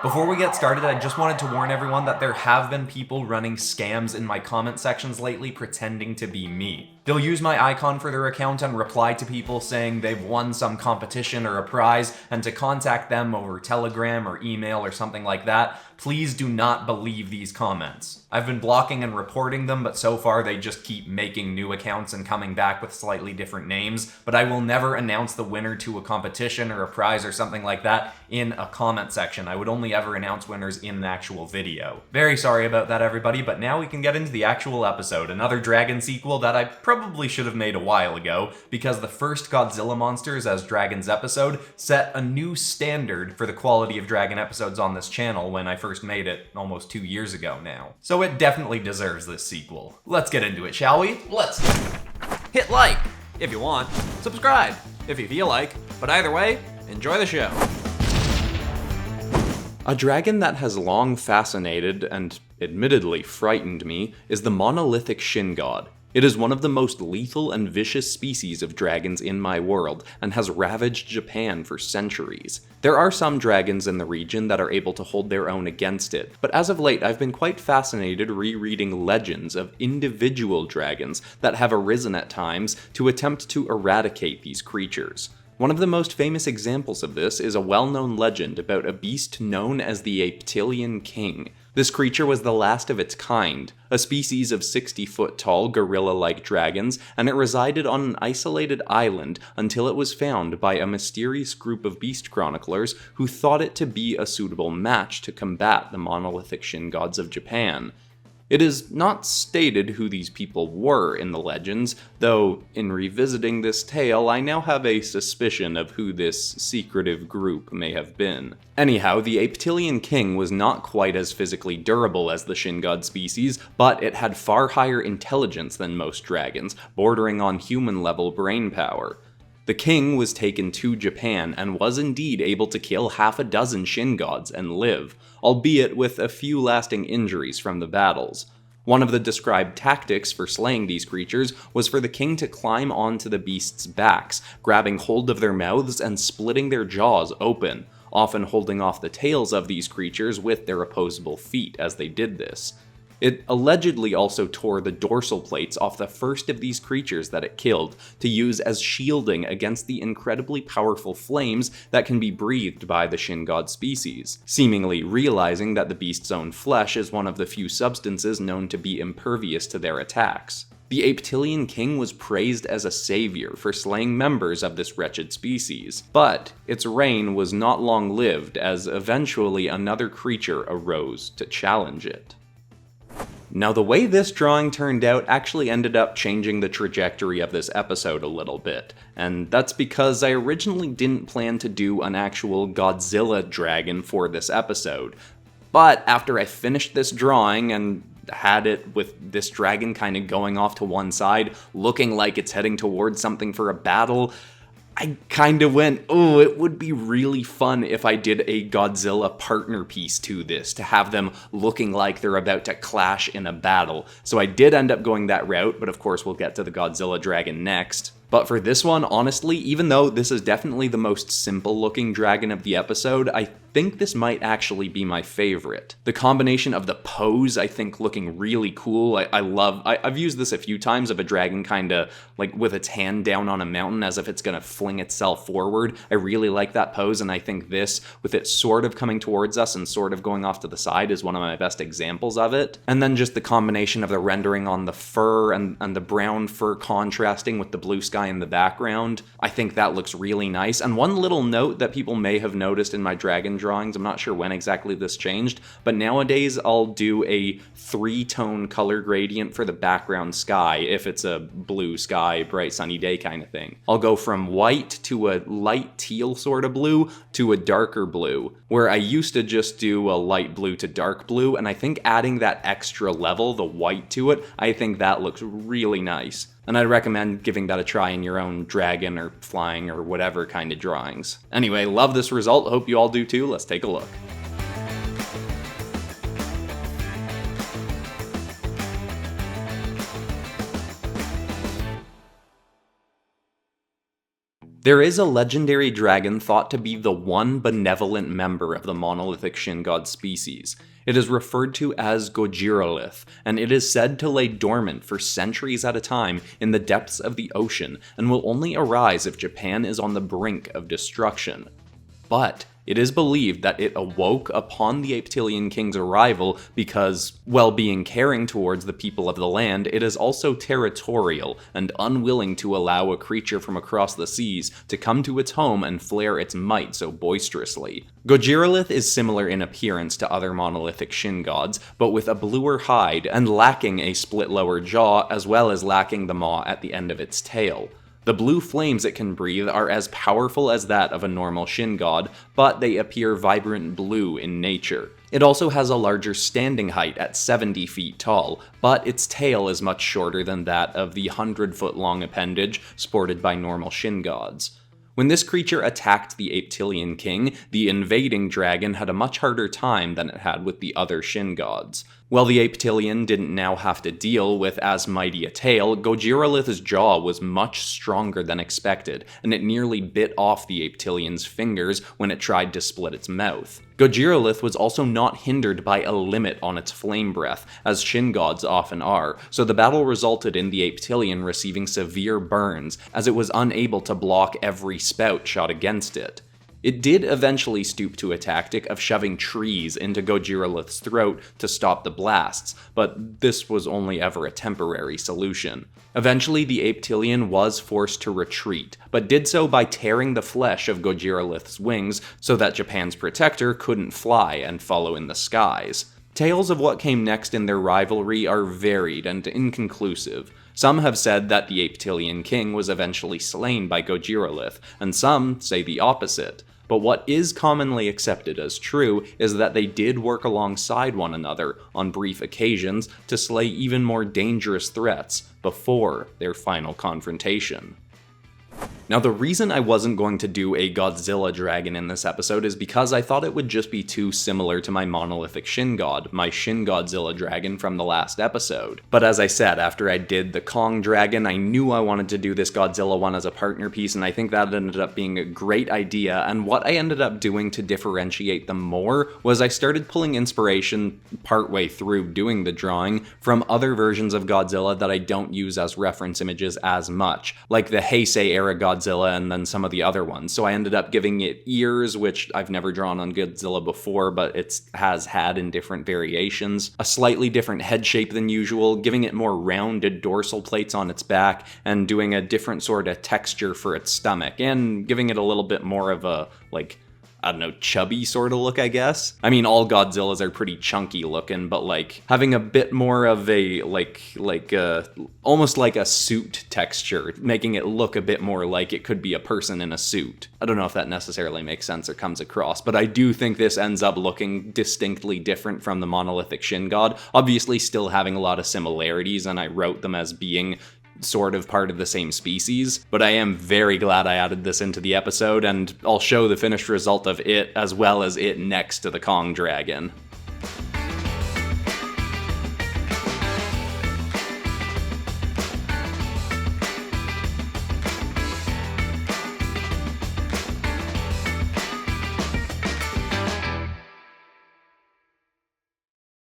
Before we get started, I just wanted to warn everyone that there have been people running scams in my comment sections lately pretending to be me. They'll use my icon for their account and reply to people saying they've won some competition or a prize and to contact them over Telegram or email or something like that. Please do not believe these comments. I've been blocking and reporting them, but so far they just keep making new accounts and coming back with slightly different names. But I will never announce the winner to a competition or a prize or something like that in a comment section. I would only ever announce winners in an actual video. Very sorry about that, everybody, but now we can get into the actual episode. Another Dragon sequel that I probably should have made a while ago, because the first Godzilla Monsters as Dragons episode set a new standard for the quality of Dragon episodes on this channel when I first made it almost 2 years ago now. So it definitely deserves this sequel. Let's get into it, shall we? Let's hit like if you want, subscribe if you feel like, but either way, enjoy the show. A dragon that has long fascinated and admittedly frightened me is the monolithic Shin God. It is one of the most lethal and vicious species of dragons in my world, and has ravaged Japan for centuries. There are some dragons in the region that are able to hold their own against it, but as of late I've been quite fascinated rereading legends of individual dragons that have arisen at times to attempt to eradicate these creatures. One of the most famous examples of this is a well-known legend about a beast known as the Aptilian King. This creature was the last of its kind, a species of 60-foot-tall gorilla-like dragons, and it resided on an isolated island until it was found by a mysterious group of beast chroniclers who thought it to be a suitable match to combat the monolithic Shin gods of Japan. It is not stated who these people were in the legends, though in revisiting this tale I now have a suspicion of who this secretive group may have been. Anyhow, the Aptilian King was not quite as physically durable as the Shin God species, but it had far higher intelligence than most dragons, bordering on human-level brain power. The king was taken to Japan and was indeed able to kill half a dozen Shin gods and live, albeit with a few lasting injuries from the battles. One of the described tactics for slaying these creatures was for the king to climb onto the beasts' backs, grabbing hold of their mouths and splitting their jaws open, often holding off the tails of these creatures with their opposable feet as they did this. It allegedly also tore the dorsal plates off the first of these creatures that it killed to use as shielding against the incredibly powerful flames that can be breathed by the Shin God species, seemingly realizing that the beast's own flesh is one of the few substances known to be impervious to their attacks. The Aptilian King was praised as a savior for slaying members of this wretched species, but its reign was not long-lived as eventually another creature arose to challenge it. Now, the way this drawing turned out actually ended up changing the trajectory of this episode a little bit, and that's because I originally didn't plan to do an actual Godzilla Dragon for this episode. But after I finished this drawing and had it with this dragon kind of going off to one side, looking like it's heading towards something for a battle, I kind of went, oh, it would be really fun if I did a Godzilla partner piece to this, to have them looking like they're about to clash in a battle. So I did end up going that route, but of course we'll get to the Godzilla Dragon next. But for this one, honestly, even though this is definitely the most simple looking dragon of the episode, I think this might actually be my favorite. The combination of the pose, I think, looking really cool. I've used this a few times of a dragon kind of like with its hand down on a mountain as if it's going to fling itself forward. I really like that pose, and I think this, with it sort of coming towards us and sort of going off to the side, is one of my best examples of it. And then just the combination of the rendering on the fur and the brown fur contrasting with the blue sky in the background, I think that looks really nice. And one little note that people may have noticed in my dragon drawings, I'm not sure when exactly this changed, but nowadays I'll do a 3-tone color gradient for the background sky if it's a blue sky, bright sunny day kind of thing. I'll go from white to a light teal sort of blue to a darker blue, where I used to just do a light blue to dark blue, and I think adding that extra level, the white to it, I think that looks really nice. And I'd recommend giving that a try in your own dragon or flying or whatever kind of drawings. Anyway, love this result, hope you all do too. Let's take a look. There is a legendary dragon thought to be the one benevolent member of the monolithic shin god species. It is referred to as Godzilla, and it is said to lay dormant for centuries at a time in the depths of the ocean and will only arise if Japan is on the brink of destruction. But it is believed that it awoke upon the Reptilian King's arrival because, while being caring towards the people of the land, it is also territorial and unwilling to allow a creature from across the seas to come to its home and flare its might so boisterously. Godzilla is similar in appearance to other monolithic shin gods, but with a bluer hide and lacking a split lower jaw as well as lacking the maw at the end of its tail. The blue flames it can breathe are as powerful as that of a normal shin god, but they appear vibrant blue in nature. It also has a larger standing height at 70 feet tall, but its tail is much shorter than that of the 100-foot-long appendage sported by normal shin gods. When this creature attacked the Reptilian King, the invading dragon had a much harder time than it had with the other shin gods. While the Reptilian didn't now have to deal with as mighty a tail, Godzill's jaw was much stronger than expected, and it nearly bit off the Reptilian's fingers when it tried to split its mouth. Godzilla was also not hindered by a limit on its flame breath, as shin gods often are, so the battle resulted in the Reptilian receiving severe burns, as it was unable to block every spout shot against it. It did eventually stoop to a tactic of shoving trees into Godzill's throat to stop the blasts, but this was only ever a temporary solution. Eventually, the Reptilian was forced to retreat, but did so by tearing the flesh of Godzill's wings so that Japan's protector couldn't fly and follow in the skies. Tales of what came next in their rivalry are varied and inconclusive. Some have said that the Reptilian King was eventually slain by Godzilla, and some say the opposite. But what is commonly accepted as true is that they did work alongside one another on brief occasions to slay even more dangerous threats before their final confrontation. Now, the reason I wasn't going to do a Godzilla Dragon in this episode is because I thought it would just be too similar to my monolithic shin god, my Shin Godzilla Dragon from the last episode. But as I said, after I did the Kong Dragon, I knew I wanted to do this Godzilla one as a partner piece, and I think that ended up being a great idea, and what I ended up doing to differentiate them more was I started pulling inspiration partway through doing the drawing from other versions of Godzilla that I don't use as reference images as much, like the Heisei era Godzilla and then some of the other ones. So I ended up giving it ears, which I've never drawn on Godzilla before, but it has had in different variations, a slightly different head shape than usual, giving it more rounded dorsal plates on its back, and doing a different sort of texture for its stomach, and giving it a little bit more of a, I don't know, chubby sort of look, I guess. I mean, all Godzillas are pretty chunky looking, but having a bit more of a, almost like a suit texture, making it look a bit more like it could be a person in a suit. I don't know if that necessarily makes sense or comes across, but I do think this ends up looking distinctly different from the monolithic shin god, obviously still having a lot of similarities, and I wrote them as being sort of part of the same species, but I am very glad I added this into the episode, and I'll show the finished result of it as well as it next to the Kong Dragon.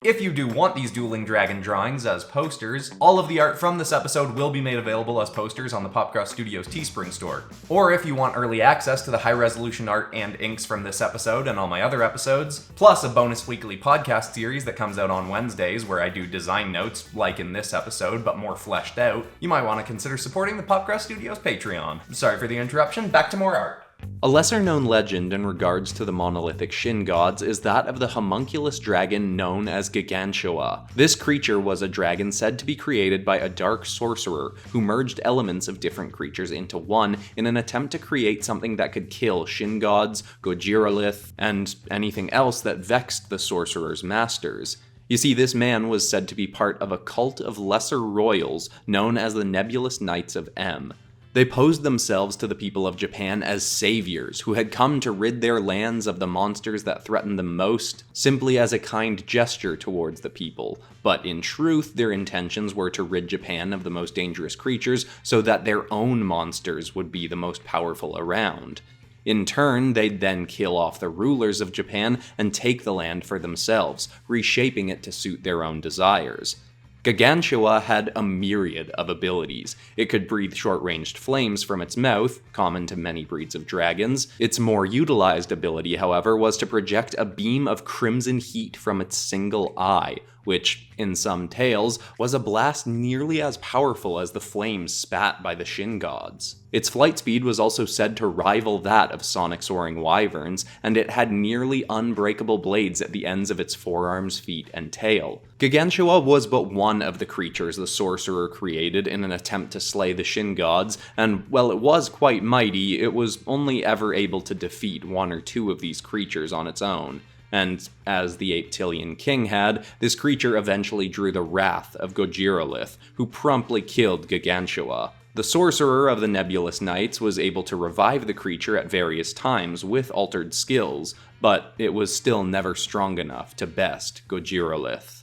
If you do want these Dueling Dragon drawings as posters, all of the art from this episode will be made available as posters on the PopCross Studios Teespring store. Or if you want early access to the high-resolution art and inks from this episode and all my other episodes, plus a bonus weekly podcast series that comes out on Wednesdays where I do design notes, like in this episode, but more fleshed out, you might want to consider supporting the PopCross Studios Patreon. Sorry for the interruption, back to more art. A lesser-known legend in regards to the monolithic shin gods is that of the homunculus dragon known as Gigantoa. This creature was a dragon said to be created by a dark sorcerer who merged elements of different creatures into one in an attempt to create something that could kill shin gods, Godzilla, and anything else that vexed the sorcerer's masters. You see, this man was said to be part of a cult of lesser royals known as the Nebulous Knights of M. They posed themselves to the people of Japan as saviors who had come to rid their lands of the monsters that threatened them most, simply as a kind gesture towards the people. But in truth, their intentions were to rid Japan of the most dangerous creatures so that their own monsters would be the most powerful around. In turn, they'd then kill off the rulers of Japan and take the land for themselves, reshaping it to suit their own desires. Giganshua had a myriad of abilities. It could breathe short-ranged flames from its mouth, common to many breeds of dragons. Its more utilized ability, however, was to project a beam of crimson heat from its single eye, which, in some tales, was a blast nearly as powerful as the flames spat by the Shin Gods. Its flight speed was also said to rival that of sonic soaring wyverns, and it had nearly unbreakable blades at the ends of its forearms, feet, and tail. Giganshua was but one of the creatures the sorcerer created in an attempt to slay the Shin Gods, and while it was quite mighty, it was only ever able to defeat one or two of these creatures on its own. And, as the Reptilian King had, this creature eventually drew the wrath of Godzilla, who promptly killed Giganshua. The sorcerer of the Nebulous Knights was able to revive the creature at various times with altered skills, but it was still never strong enough to best Godzilla.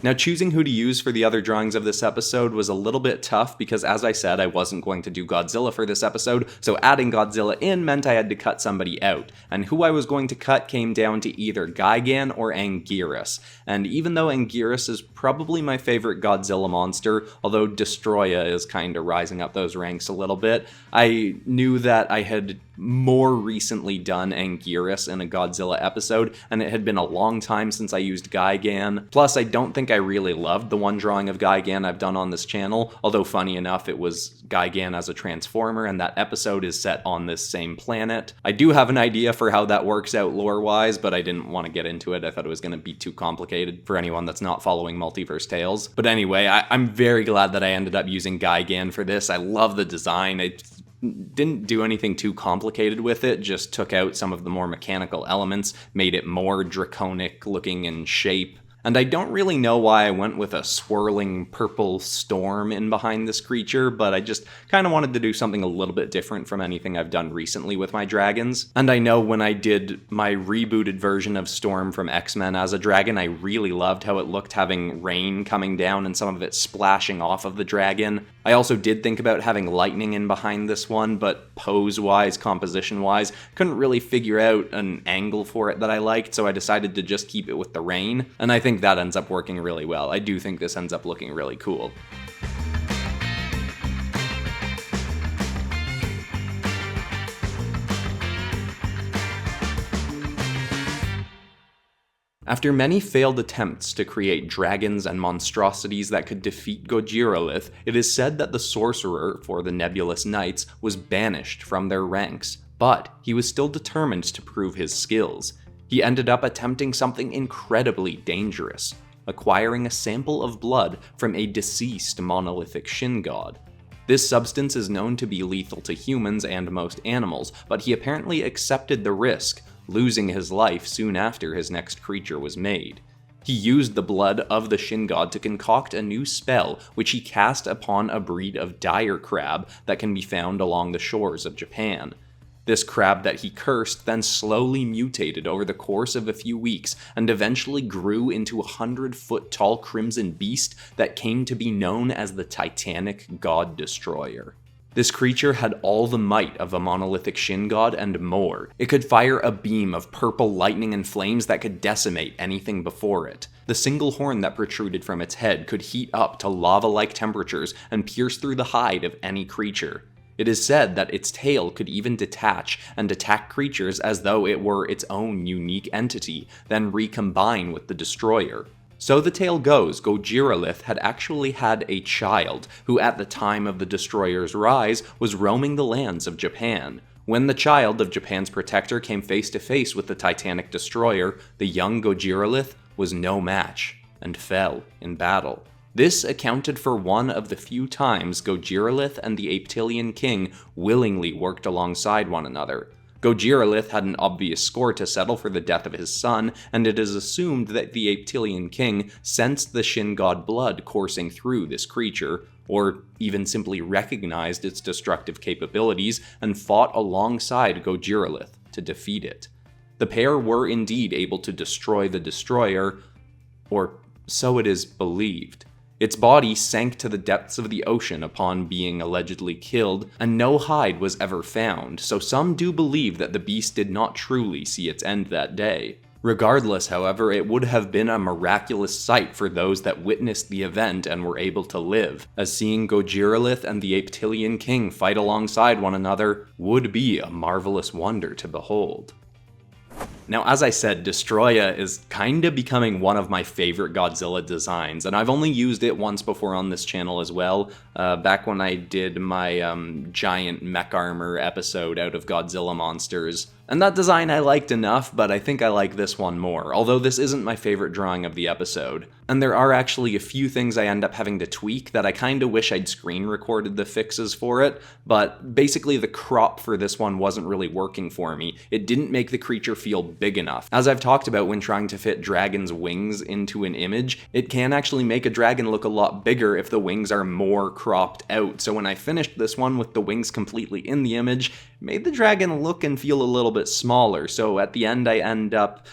Now, choosing who to use for the other drawings of this episode was a little bit tough because, as I said, I wasn't going to do Godzilla for this episode, so adding Godzilla in meant I had to cut somebody out, and who I was going to cut came down to either Gigan or Anguirus, and even though Anguirus is probably my favorite Godzilla monster, although Destroyah is kinda rising up those ranks a little bit, I knew that I had more recently done Anguirus in a Godzilla episode, and it had been a long time since I used Gigan. Plus, I don't think I really loved the one drawing of Gigan I've done on this channel, although funny enough, it was Gigan as a transformer, and that episode is set on this same planet. I do have an idea for how that works out lore-wise, but I didn't want to get into it. I thought it was going to be too complicated for anyone that's not following Multiverse Tales. But anyway, I'm very glad that I ended up using Gigan for this. I love the design. It didn't do anything too complicated with it, just took out some of the more mechanical elements, made it more draconic looking in shape. And I don't really know why I went with a swirling purple storm in behind this creature, but I just kind of wanted to do something a little bit different from anything I've done recently with my dragons. And I know when I did my rebooted version of Storm from X-Men as a dragon, I really loved how it looked having rain coming down and some of it splashing off of the dragon. I also did think about having lightning in behind this one, but pose-wise, composition-wise, couldn't really figure out an angle for it that I liked, so I decided to just keep it with the rain, and I think that ends up working really well. I do think this ends up looking really cool. After many failed attempts to create dragons and monstrosities that could defeat Godzilla, it is said that the sorcerer for the Nebulous Knights was banished from their ranks, but he was still determined to prove his skills. He ended up attempting something incredibly dangerous, acquiring a sample of blood from a deceased monolithic Shin God. This substance is known to be lethal to humans and most animals, but he apparently accepted the risk, losing his life soon after his next creature was made. He used the blood of the Shin God to concoct a new spell, which he cast upon a breed of dire crab that can be found along the shores of Japan. This crab that he cursed then slowly mutated over the course of a few weeks and eventually grew into a 100-foot-tall crimson beast that came to be known as the Titanic God Destroyer. This creature had all the might of a monolithic Shin God and more. It could fire a beam of purple lightning and flames that could decimate anything before it. The single horn that protruded from its head could heat up to lava-like temperatures and pierce through the hide of any creature. It is said that its tail could even detach and attack creatures as though it were its own unique entity, then recombine with the destroyer. So the tale goes, Godzilla had actually had a child, who at the time of the destroyer's rise was roaming the lands of Japan. When the child of Japan's protector came face to face with the Titanic destroyer, the young Godzilla was no match, and fell in battle. This accounted for one of the few times Godzilla and the Reptilian King willingly worked alongside one another. Gojiralith had an obvious score to settle for the death of his son, and it is assumed that the Aptilian king sensed the Shin God blood coursing through this creature, or even simply recognized its destructive capabilities and fought alongside Gojiralith to defeat it. The pair were indeed able to destroy the destroyer, or so it is believed. Its body sank to the depths of the ocean upon being allegedly killed, and no hide was ever found, so some do believe that the beast did not truly see its end that day. Regardless, however, it would have been a miraculous sight for those that witnessed the event and were able to live, as seeing Gojiralith and the Aptilian king fight alongside one another would be a marvelous wonder to behold. Now, as I said, Destroyah is kinda becoming one of my favorite Godzilla designs, and I've only used it once before on this channel as well, back when I did my giant mech armor episode out of Godzilla monsters. And that design I liked enough, but I think I like this one more, although this isn't my favorite drawing of the episode. And there are actually a few things I end up having to tweak that I kinda wish I'd screen recorded the fixes for it, but basically the crop for this one wasn't really working for me. It didn't make the creature feel big enough. As I've talked about when trying to fit dragon's wings into an image, it can actually make a dragon look a lot bigger if the wings are more cropped out. So when I finished this one with the wings completely in the image, it made the dragon look and feel a little bit smaller. So at the end I end up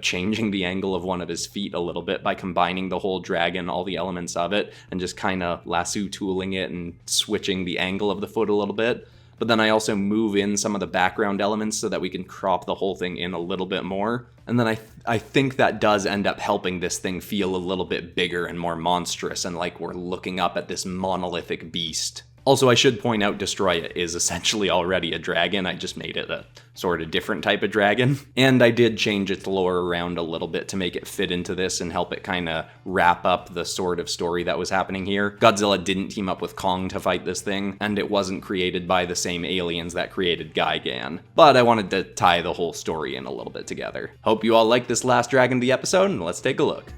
changing the angle of one of his feet a little bit by combining the whole dragon, all the elements of it, and just kinda lasso tooling it and switching the angle of the foot a little bit. But then I also move in some of the background elements so that we can crop the whole thing in a little bit more. And then I think that does end up helping this thing feel a little bit bigger and more monstrous and like we're looking up at this monolithic beast. Also, I should point out Destroyah is essentially already a dragon, I just made it a sort of different type of dragon. And I did change its lore around a little bit to make it fit into this and help it kind of wrap up the sort of story that was happening here. Godzilla didn't team up with Kong to fight this thing, and it wasn't created by the same aliens that created Gigan. But I wanted to tie the whole story in a little bit together. Hope you all liked this last dragon of the episode, and let's take a look.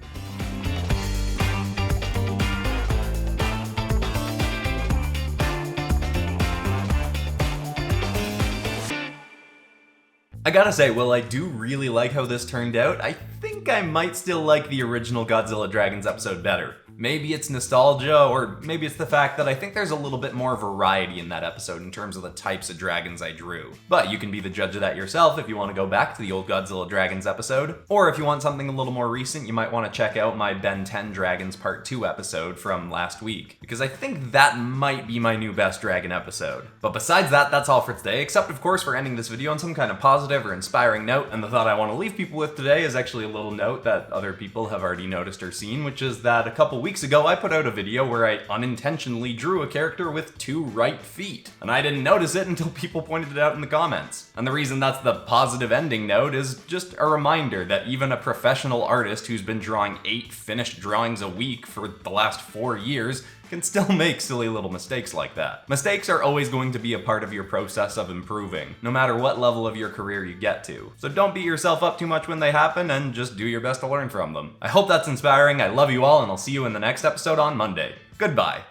I gotta say, while I do really like how this turned out, I think I might still like the original Godzilla Dragons episode better. Maybe it's nostalgia, or maybe it's the fact that I think there's a little bit more variety in that episode in terms of the types of dragons I drew. But you can be the judge of that yourself if you want to go back to the old Godzilla Dragons episode. Or if you want something a little more recent, you might want to check out my Ben 10 Dragons Part 2 episode from last week, because I think that might be my new best dragon episode. But besides that, that's all for today, except of course for ending this video on some kind of positive or inspiring note, and the thought I want to leave people with today is actually a little note that other people have already noticed or seen, which is that a couple weeks ago I put out a video where I unintentionally drew a character with 2 right feet, and I didn't notice it until people pointed it out in the comments. And the reason that's the positive ending note is just a reminder that even a professional artist who's been drawing 8 finished drawings a week for the last 4 years can still make silly little mistakes like that. Mistakes are always going to be a part of your process of improving, no matter what level of your career you get to. So don't beat yourself up too much when they happen, and just do your best to learn from them. I hope that's inspiring, I love you all, and I'll see you in the next episode on Monday. Goodbye.